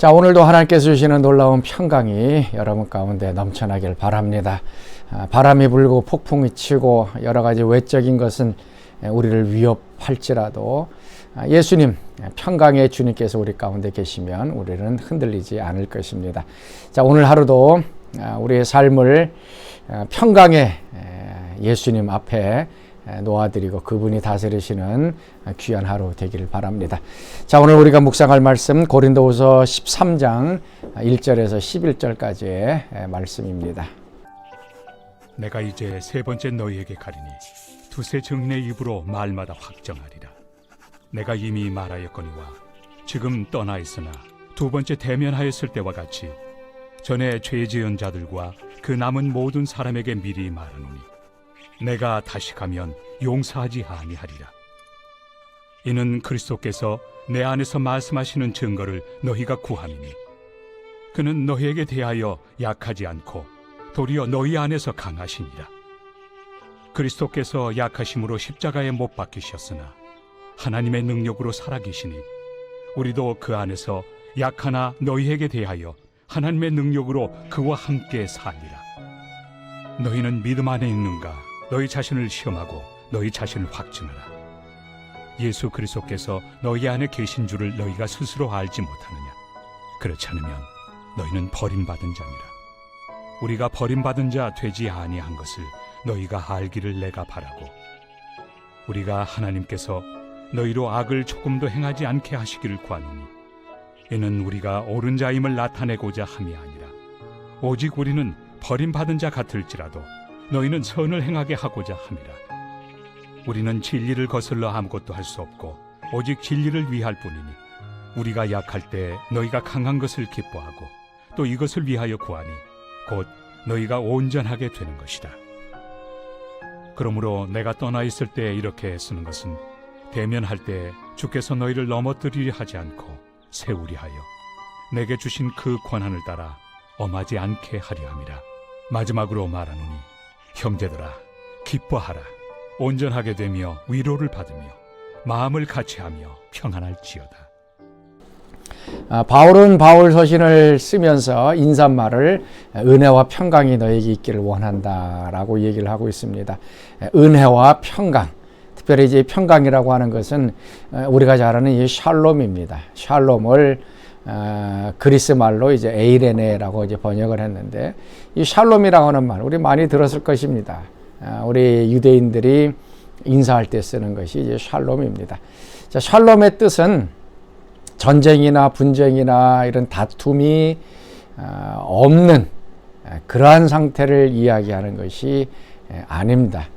자, 오늘도 하나님께서 주시는 놀라운 평강이 여러분 가운데 넘쳐나길 바랍니다. 바람이 불고 폭풍이 치고 여러 가지 외적인 것은 우리를 위협할지라도 예수님, 평강의 주님께서 우리 가운데 계시면 우리는 흔들리지 않을 것입니다. 자, 오늘 하루도 우리의 삶을 평강의 예수님 앞에 놓아드리고 그분이 다스리시는 귀한 하루 되기를 바랍니다. 자, 오늘 우리가 묵상할 말씀 고린도후서 13장 1절에서 11절까지의 말씀입니다. 내가 이제 세 번째 너희에게 가리니 두세 증인의 입으로 말마다 확정하리라. 내가 이미 말하였거니와 지금 떠나 있으나 두 번째 대면하였을 때와 같이 전에 죄 지은 자들과 그 남은 모든 사람에게 미리 말하노니 내가 다시 가면 용서하지 아니하리라. 이는 그리스도께서 내 안에서 말씀하시는 증거를 너희가 구함이니 그는 너희에게 대하여 약하지 않고 도리어 너희 안에서 강하시니라. 그리스도께서 약하심으로 십자가에 못 박히셨으나 하나님의 능력으로 살아계시니 우리도 그 안에서 약하나 너희에게 대하여 하나님의 능력으로 그와 함께 살리라. 너희는 믿음 안에 있는가? 너희 자신을 시험하고 너희 자신을 확증하라. 예수 그리스도께서 너희 안에 계신 줄을 너희가 스스로 알지 못하느냐? 그렇지 않으면 너희는 버림받은 자니라. 우리가 버림받은 자 되지 아니한 것을 너희가 알기를 내가 바라고 우리가 하나님께서 너희로 악을 조금도 행하지 않게 하시기를 구하노니 이는 우리가 옳은 자임을 나타내고자 함이 아니라 오직 우리는 버림받은 자 같을지라도 너희는 선을 행하게 하고자 함이라. 우리는 진리를 거슬러 아무것도 할 수 없고 오직 진리를 위할 뿐이니 우리가 약할 때 너희가 강한 것을 기뻐하고 또 이것을 위하여 구하니 곧 너희가 온전하게 되는 것이다. 그러므로 내가 떠나 있을 때 이렇게 쓰는 것은 대면할 때 주께서 너희를 넘어뜨리려 하지 않고 세우리 하여 내게 주신 그 권한을 따라 엄하지 않게 하려 함이라. 마지막으로 말하노니 형제들아 기뻐하라. 온전하게 되며 위로를 받으며 마음을 같이하며 평안할지어다. 바울은 바울 서신을 쓰면서 인사말을 은혜와 평강이 너에게 있기를 원한다라고 얘기를 하고 있습니다. 은혜와 평강, 특별히 이제 평강이라고 하는 것은 우리가 잘 아는 이 샬롬입니다. 샬롬을 그리스 말로 이제 에이레네라고 이제 번역을 했는데 이 샬롬이라고 하는 말 우리 많이 들었을 것입니다. 우리 유대인들이 인사할 때 쓰는 것이 이제 샬롬입니다. 자, 샬롬의 뜻은 전쟁이나 분쟁이나 이런 다툼이 없는 그러한 상태를 이야기하는 것이 아닙니다.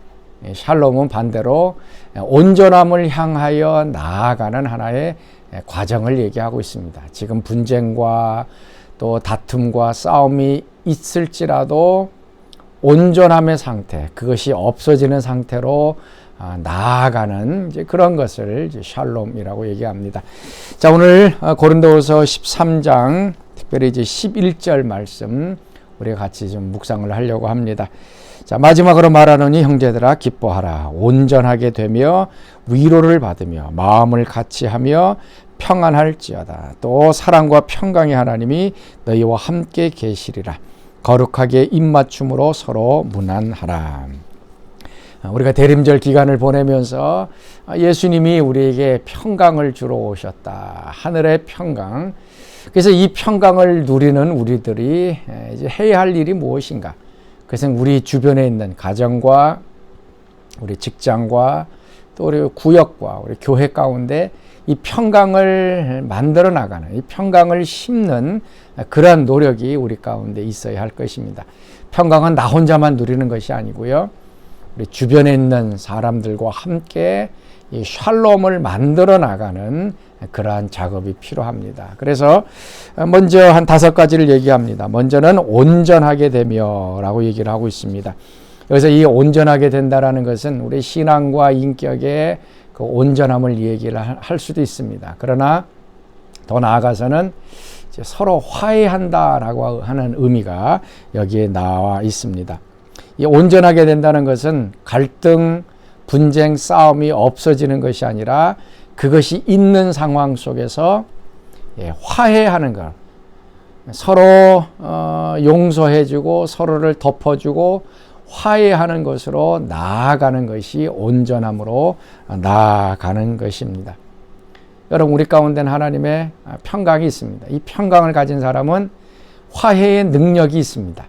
샬롬은 반대로 온전함을 향하여 나아가는 하나의 과정을 얘기하고 있습니다. 지금 분쟁과 또 다툼과 싸움이 있을지라도 온전함의 상태, 그것이 없어지는 상태로 나아가는 이제 그런 것을 이제 샬롬이라고 얘기합니다. 자, 오늘 고린도후서 13장 특별히 이제 11절 말씀 우리가 같이 좀 묵상을 하려고 합니다. 자, 마지막으로 말하노니 형제들아 기뻐하라. 온전하게 되며 위로를 받으며 마음을 같이하며 평안할지어다. 또 사랑과 평강의 하나님이 너희와 함께 계시리라. 거룩하게 입맞춤으로 서로 문안하라. 우리가 대림절 기간을 보내면서 예수님이 우리에게 평강을 주러 오셨다. 하늘의 평강. 그래서 이 평강을 누리는 우리들이 이제 해야 할 일이 무엇인가? 그것은 우리 주변에 있는 가정과 우리 직장과 또 우리 구역과 우리 교회 가운데 이 평강을 만들어 나가는, 이 평강을 심는 그러한 노력이 우리 가운데 있어야 할 것입니다. 평강은 나 혼자만 누리는 것이 아니고요. 우리 주변에 있는 사람들과 함께 이 샬롬을 만들어 나가는 그러한 작업이 필요합니다. 그래서 먼저 한 5가지를 얘기합니다. 먼저는 온전하게 되며 라고 얘기를 하고 있습니다. 여기서 이 온전하게 된다라는 것은 우리 신앙과 인격의 그 온전함을 얘기를 할 수도 있습니다. 그러나 더 나아가서는 이제 서로 화해한다라고 하는 의미가 여기에 나와 있습니다. 이 온전하게 된다는 것은 갈등, 분쟁, 싸움이 없어지는 것이 아니라 그것이 있는 상황 속에서 화해하는 것, 서로 용서해주고 서로를 덮어주고 화해하는 것으로 나아가는 것이 온전함으로 나아가는 것입니다. 여러분, 우리 가운데는 하나님의 평강이 있습니다. 이 평강을 가진 사람은 화해의 능력이 있습니다.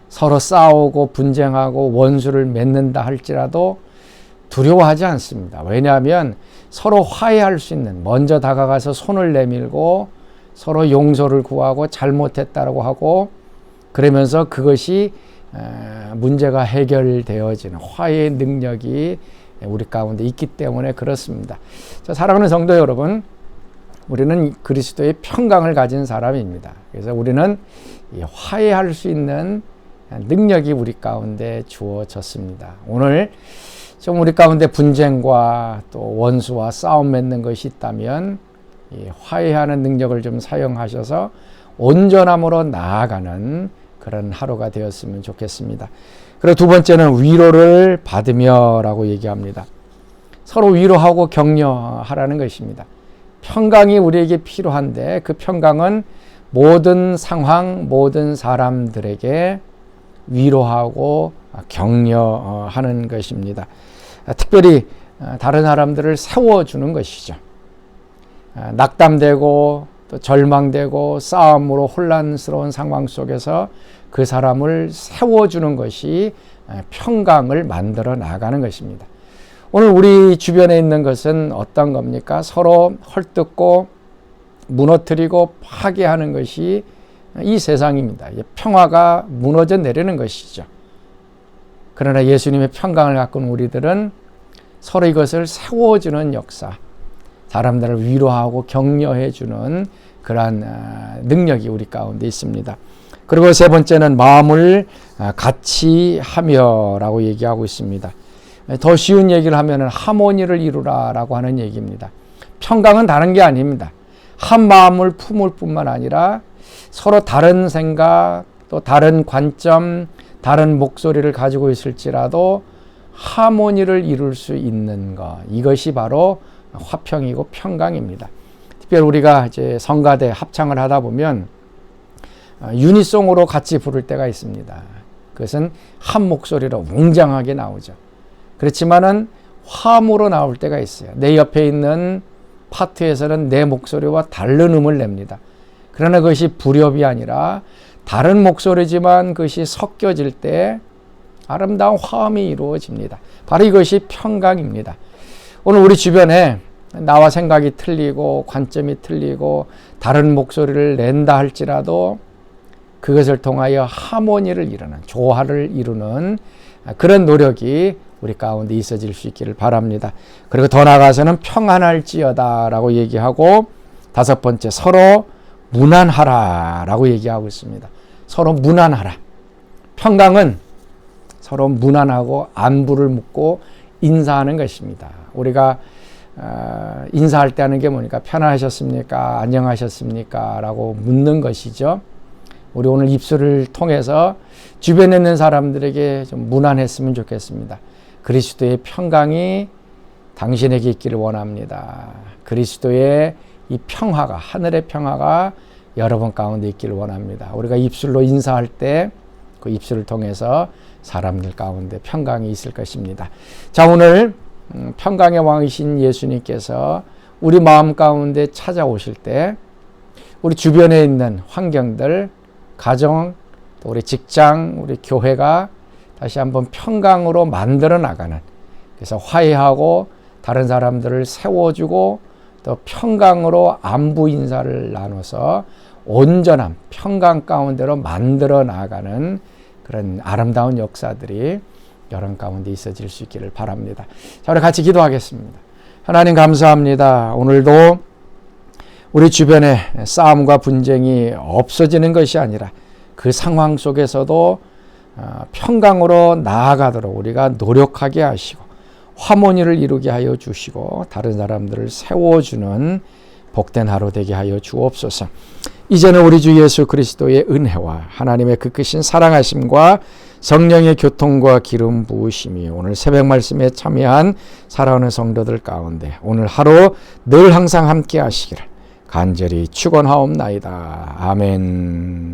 서로 싸우고 분쟁하고 원수를 맺는다 할지라도 두려워하지 않습니다. 왜냐하면 서로 화해할 수 있는, 먼저 다가가서 손을 내밀고 서로 용서를 구하고 잘못했다고 하고 그러면서 그것이 문제가 해결되어지는 화해의 능력이 우리 가운데 있기 때문에 그렇습니다. 자, 사랑하는 성도 여러분, 우리는 그리스도의 평강을 가진 사람입니다. 그래서 우리는 화해할 수 있는 능력이 우리 가운데 주어졌습니다. 오늘 좀 우리 가운데 분쟁과 또 원수와 싸움 맺는 것이 있다면 이 화해하는 능력을 좀 사용하셔서 온전함으로 나아가는 그런 하루가 되었으면 좋겠습니다. 그리고 두 번째는 위로를 받으며라고 얘기합니다. 서로 위로하고 격려하라는 것입니다. 평강이 우리에게 필요한데 그 평강은 모든 상황, 모든 사람들에게 위로하고 격려하는 것입니다. 특별히 다른 사람들을 세워주는 것이죠. 낙담되고 또 절망되고 싸움으로 혼란스러운 상황 속에서 그 사람을 세워주는 것이 평강을 만들어 나가는 것입니다. 오늘 우리 주변에 있는 것은 어떤 겁니까? 서로 헐뜯고 무너뜨리고 파괴하는 것이 이 세상입니다. 평화가 무너져 내리는 것이죠. 그러나 예수님의 평강을 갖고는 우리들은 서로 이것을 세워주는 역사, 사람들을 위로하고 격려해주는 그러한 능력이 우리 가운데 있습니다. 그리고 세 번째는 마음을 같이 하며라고 얘기하고 있습니다. 더 쉬운 얘기를 하면 하모니를 이루라라고 하는 얘기입니다. 평강은 다른 게 아닙니다. 한 마음을 품을 뿐만 아니라 서로 다른 생각, 또 다른 관점, 다른 목소리를 가지고 있을지라도 하모니를 이룰 수 있는 것, 이것이 바로 화평이고 평강입니다. 특별히 우리가 이제 성가대 합창을 하다 보면 유니송으로 같이 부를 때가 있습니다. 그것은 한 목소리로 웅장하게 나오죠. 그렇지만은 화음으로 나올 때가 있어요. 내 옆에 있는 파트에서는 내 목소리와 다른 음을 냅니다. 그러나 그것이 불협이 아니라 다른 목소리지만 그것이 섞여질 때 아름다운 화음이 이루어집니다. 바로 이것이 평강입니다. 오늘 우리 주변에 나와 생각이 틀리고 관점이 틀리고 다른 목소리를 낸다 할지라도 그것을 통하여 하모니를 이루는, 조화를 이루는 그런 노력이 우리 가운데 있어질 수 있기를 바랍니다. 그리고 더 나아가서는 평안할지어다 라고 얘기하고 다섯 번째, 서로 무난하라 라고 얘기하고 있습니다. 서로 무난하라. 평강은 서로 무난하고 안부를 묻고 인사하는 것입니다. 우리가 인사할 때 하는 게 뭐니까 편안하셨습니까? 안녕하셨습니까? 라고 묻는 것이죠. 우리 오늘 입술을 통해서 주변에 있는 사람들에게 좀 무난했으면 좋겠습니다. 그리스도의 평강이 당신에게 있기를 원합니다. 그리스도의 이 평화가, 하늘의 평화가 여러분 가운데 있기를 원합니다. 우리가 입술로 인사할 때 그 입술을 통해서 사람들 가운데 평강이 있을 것입니다. 자, 오늘 평강의 왕이신 예수님께서 우리 마음 가운데 찾아오실 때 우리 주변에 있는 환경들, 가정, 또 우리 직장, 우리 교회가 다시 한번 평강으로 만들어 나가는, 그래서 화해하고 다른 사람들을 세워주고 또 평강으로 안부 인사를 나눠서 온전함, 평강 가운데로 만들어 나가는 그런 아름다운 역사들이 여러분 가운데 있어질 수 있기를 바랍니다. 자, 우리 같이 기도하겠습니다. 하나님 감사합니다. 오늘도 우리 주변에 싸움과 분쟁이 없어지는 것이 아니라 그 상황 속에서도 평강으로 나아가도록 우리가 노력하게 하시고 화모니를 이루게 하여 주시고 다른 사람들을 세워주는 복된 하루 되게 하여 주옵소서. 이제는 우리 주 예수 그리스도의 은혜와 하나님의 그 크신 사랑하심과 성령의 교통과 기름 부으심이 오늘 새벽 말씀에 참여한 사랑하는 성도들 가운데 오늘 하루 늘 항상 함께 하시기를 간절히 축원하옵나이다. 아멘.